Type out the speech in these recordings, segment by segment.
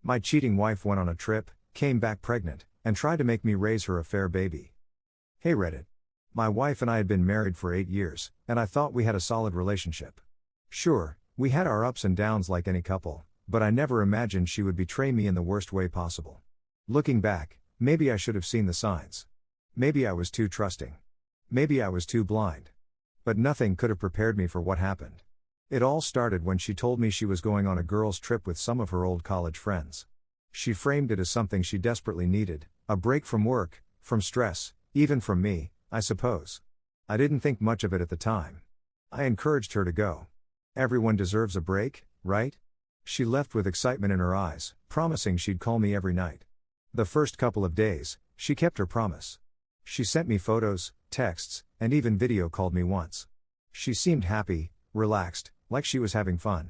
My cheating wife went on a trip, came back pregnant, and tried to make me raise her affair baby. Hey Reddit. My wife and I had been married for 8 years, and I thought we had a solid relationship. Sure, we had our ups and downs like any couple, but I never imagined she would betray me in the worst way possible. Looking back, maybe I should have seen the signs. Maybe I was too trusting. Maybe I was too blind. But nothing could have prepared me for what happened. It all started when she told me she was going on a girls' trip with some of her old college friends. She framed it as something she desperately needed, a break from work, from stress, even from me, I suppose. I didn't think much of it at the time. I encouraged her to go. Everyone deserves a break, right? She left with excitement in her eyes, promising she'd call me every night. The first couple of days, she kept her promise. She sent me photos, texts, and even video called me once. She seemed happy, relaxed, like she was having fun.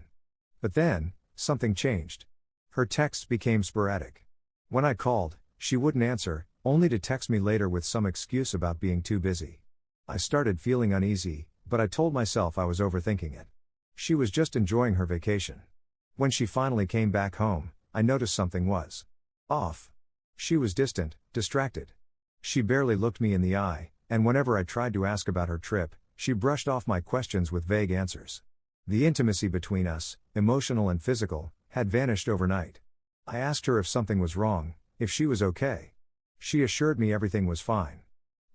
But then, something changed. Her texts became sporadic. When I called, she wouldn't answer, only to text me later with some excuse about being too busy. I started feeling uneasy, but I told myself I was overthinking it. She was just enjoying her vacation. When she finally came back home, I noticed something was off. She was distant, distracted. She barely looked me in the eye, and whenever I tried to ask about her trip, she brushed off my questions with vague answers. The intimacy between us, emotional and physical, had vanished overnight. I asked her if something was wrong, if she was okay. She assured me everything was fine.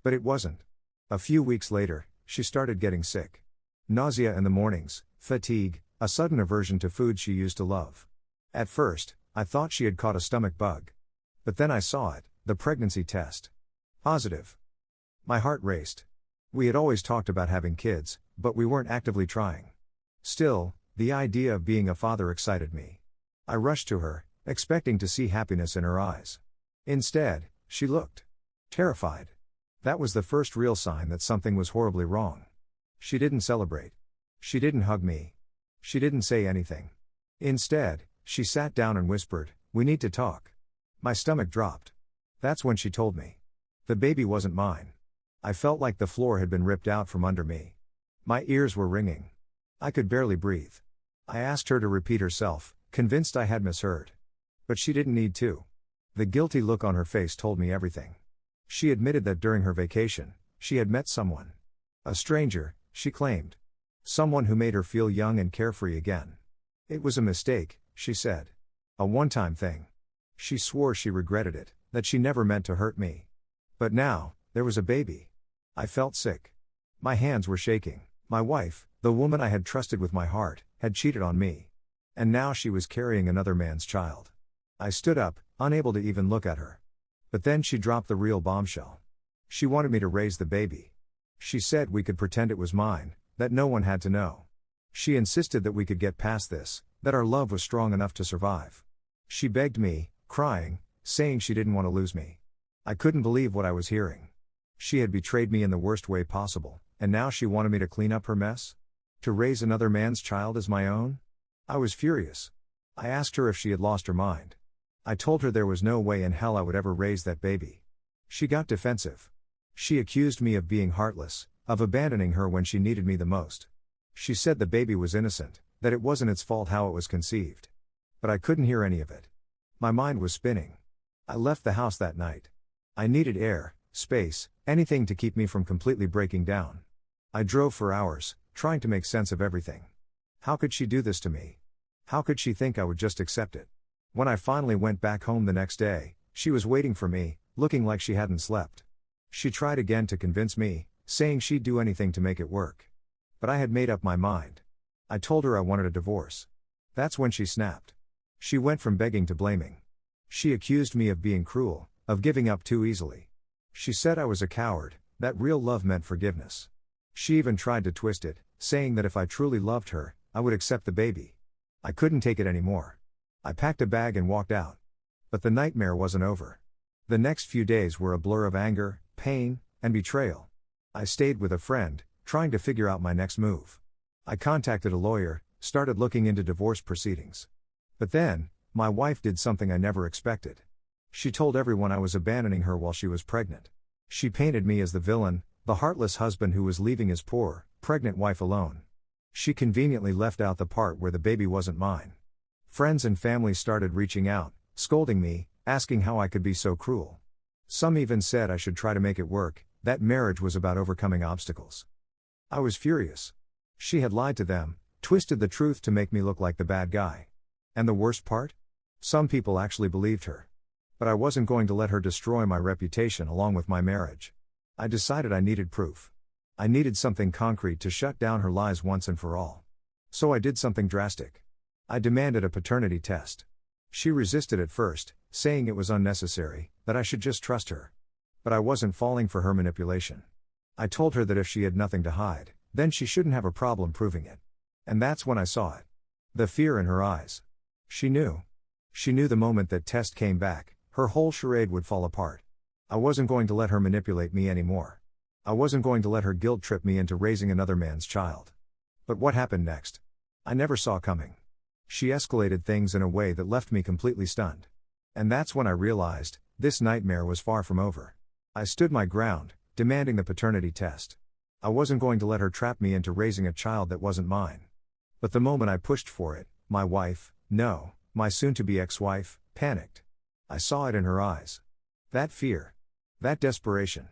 But it wasn't. A few weeks later, she started getting sick. Nausea in the mornings, fatigue, a sudden aversion to food she used to love. At first, I thought she had caught a stomach bug. But then I saw it, the pregnancy test. Positive. My heart raced. We had always talked about having kids, but we weren't actively trying. Still, the idea of being a father excited me. I rushed to her, expecting to see happiness in her eyes. Instead, she looked terrified. That was the first real sign that something was horribly wrong. She didn't celebrate. She didn't hug me. She didn't say anything. Instead, she sat down and whispered, "We need to talk." My stomach dropped. That's when she told me. The baby wasn't mine. I felt like the floor had been ripped out from under me. My ears were ringing. I could barely breathe. I asked her to repeat herself, convinced I had misheard. But she didn't need to. The guilty look on her face told me everything. She admitted that during her vacation, she had met someone. A stranger, she claimed. Someone who made her feel young and carefree again. It was a mistake, she said. A one-time thing. She swore she regretted it, that she never meant to hurt me. But now, there was a baby. I felt sick. My hands were shaking. My wife, the woman I had trusted with my heart, had cheated on me. And now she was carrying another man's child. I stood up, unable to even look at her. But then she dropped the real bombshell. She wanted me to raise the baby. She said we could pretend it was mine, that no one had to know. She insisted that we could get past this, that our love was strong enough to survive. She begged me, crying, saying she didn't want to lose me. I couldn't believe what I was hearing. She had betrayed me in the worst way possible, and now she wanted me to clean up her mess? To raise another man's child as my own? I was furious. I asked her if she had lost her mind. I told her there was no way in hell I would ever raise that baby. She got defensive. She accused me of being heartless, of abandoning her when she needed me the most. She said the baby was innocent, that it wasn't its fault how it was conceived. But I couldn't hear any of it. My mind was spinning. I left the house that night. I needed air, space, anything to keep me from completely breaking down. I drove for hours, trying to make sense of everything. How could she do this to me? How could she think I would just accept it? When I finally went back home the next day, she was waiting for me, looking like she hadn't slept. She tried again to convince me, saying she'd do anything to make it work. But I had made up my mind. I told her I wanted a divorce. That's when she snapped. She went from begging to blaming. She accused me of being cruel, of giving up too easily. She said I was a coward, that real love meant forgiveness. She even tried to twist it, saying that if I truly loved her, I would accept the baby. I couldn't take it anymore. I packed a bag and walked out. But the nightmare wasn't over. The next few days were a blur of anger, pain, and betrayal. I stayed with a friend, trying to figure out my next move. I contacted a lawyer, started looking into divorce proceedings. But then, my wife did something I never expected. She told everyone I was abandoning her while she was pregnant. She painted me as the villain, the heartless husband who was leaving his poor, pregnant wife alone. She conveniently left out the part where the baby wasn't mine. Friends and family started reaching out, scolding me, asking how I could be so cruel. Some even said I should try to make it work, that marriage was about overcoming obstacles. I was furious. She had lied to them, twisted the truth to make me look like the bad guy. And the worst part? Some people actually believed her. But I wasn't going to let her destroy my reputation along with my marriage. I decided I needed proof. I needed something concrete to shut down her lies once and for all. So I did something drastic. I demanded a paternity test. She resisted at first, saying it was unnecessary, that I should just trust her. But I wasn't falling for her manipulation. I told her that if she had nothing to hide, then she shouldn't have a problem proving it. And that's when I saw it. The fear in her eyes. She knew. She knew the moment that test came back, her whole charade would fall apart. I wasn't going to let her manipulate me anymore. I wasn't going to let her guilt trip me into raising another man's child. But what happened next? I never saw coming. She escalated things in a way that left me completely stunned. And that's when I realized, this nightmare was far from over. I stood my ground, demanding the paternity test. I wasn't going to let her trap me into raising a child that wasn't mine. But the moment I pushed for it, my wife, no, my soon-to-be ex-wife, panicked. I saw it in her eyes. That fear. That desperation.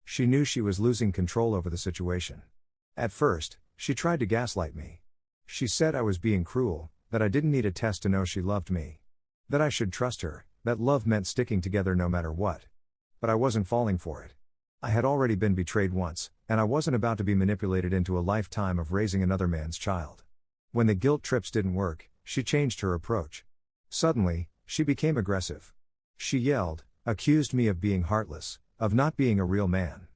She knew she was losing control over the situation. At first, she tried to gaslight me. She said I was being cruel, that I didn't need a test to know she loved me. That I should trust her, that love meant sticking together no matter what. But I wasn't falling for it. I had already been betrayed once, and I wasn't about to be manipulated into a lifetime of raising another man's child. When the guilt trips didn't work, she changed her approach. Suddenly, she became aggressive. She yelled, accused me of being heartless, of not being a real man.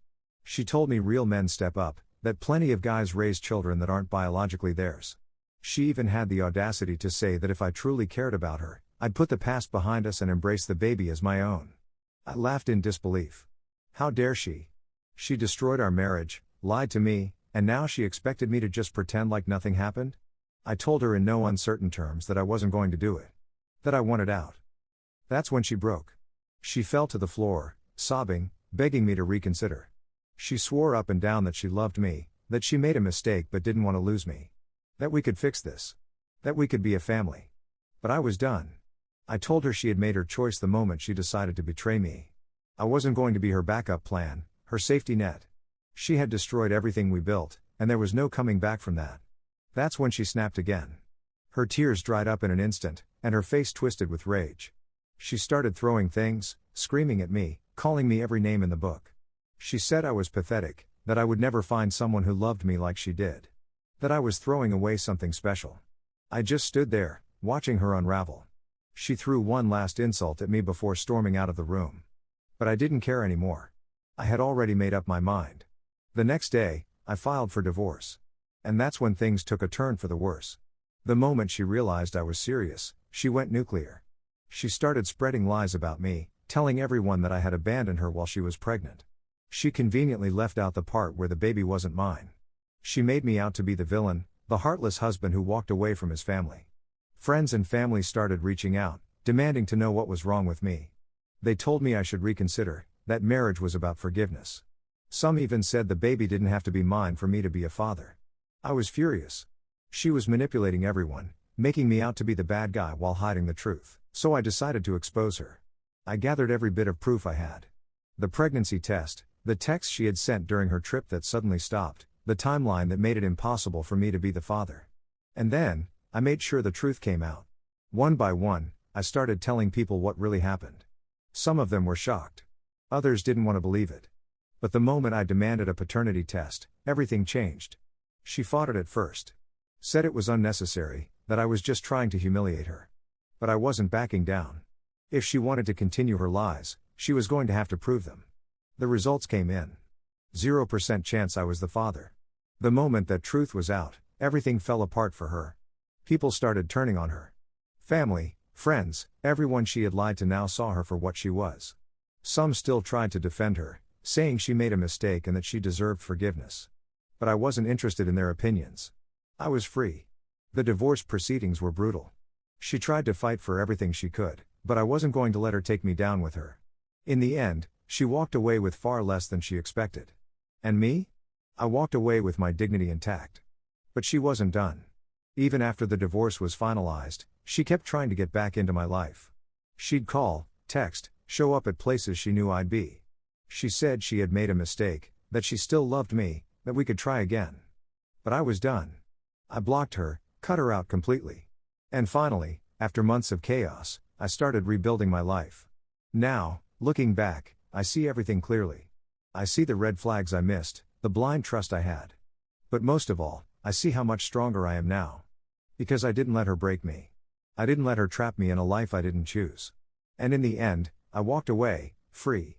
She told me real men step up, that plenty of guys raise children that aren't biologically theirs. She even had the audacity to say that if I truly cared about her, I'd put the past behind us and embrace the baby as my own. I laughed in disbelief. How dare she? She destroyed our marriage, lied to me, and now she expected me to just pretend like nothing happened? I told her in no uncertain terms that I wasn't going to do it. That I wanted out. That's when she broke. She fell to the floor, sobbing, begging me to reconsider. She swore up and down that she loved me, that she made a mistake but didn't want to lose me. That we could fix this. That we could be a family. But I was done. I told her she had made her choice the moment she decided to betray me. I wasn't going to be her backup plan, her safety net. She had destroyed everything we built, and there was no coming back from that. That's when she snapped again. Her tears dried up in an instant, and her face twisted with rage. She started throwing things, screaming at me, calling me every name in the book. She said I was pathetic, that I would never find someone who loved me like she did. That I was throwing away something special. I just stood there, watching her unravel. She threw one last insult at me before storming out of the room. But I didn't care anymore. I had already made up my mind. The next day, I filed for divorce. And that's when things took a turn for the worse. The moment she realized I was serious, she went nuclear. She started spreading lies about me, telling everyone that I had abandoned her while she was pregnant. She conveniently left out the part where the baby wasn't mine. She made me out to be the villain, the heartless husband who walked away from his family. Friends and family started reaching out, demanding to know what was wrong with me. They told me I should reconsider, that marriage was about forgiveness. Some even said the baby didn't have to be mine for me to be a father. I was furious. She was manipulating everyone, making me out to be the bad guy while hiding the truth, so I decided to expose her. I gathered every bit of proof I had. The pregnancy test, the text she had sent during her trip that suddenly stopped, the timeline that made it impossible for me to be the father. And then, I made sure the truth came out. One by one, I started telling people what really happened. Some of them were shocked. Others didn't want to believe it. But the moment I demanded a paternity test, everything changed. She fought it at first. Said it was unnecessary, that I was just trying to humiliate her. But I wasn't backing down. If she wanted to continue her lies, she was going to have to prove them. The results came in. 0% chance I was the father. The moment that truth was out, everything fell apart for her. People started turning on her. Family, friends, everyone she had lied to now saw her for what she was. Some still tried to defend her, saying she made a mistake and that she deserved forgiveness. But I wasn't interested in their opinions. I was free. The divorce proceedings were brutal. She tried to fight for everything she could, but I wasn't going to let her take me down with her. In the end, she walked away with far less than she expected. And me? I walked away with my dignity intact. But she wasn't done. Even after the divorce was finalized, she kept trying to get back into my life. She'd call, text, show up at places she knew I'd be. She said she had made a mistake, that she still loved me, that we could try again. But I was done. I blocked her, cut her out completely. And finally, after months of chaos, I started rebuilding my life. Now, looking back, I see everything clearly. I see the red flags I missed, the blind trust I had. But most of all, I see how much stronger I am now. Because I didn't let her break me. I didn't let her trap me in a life I didn't choose. And in the end, I walked away, free.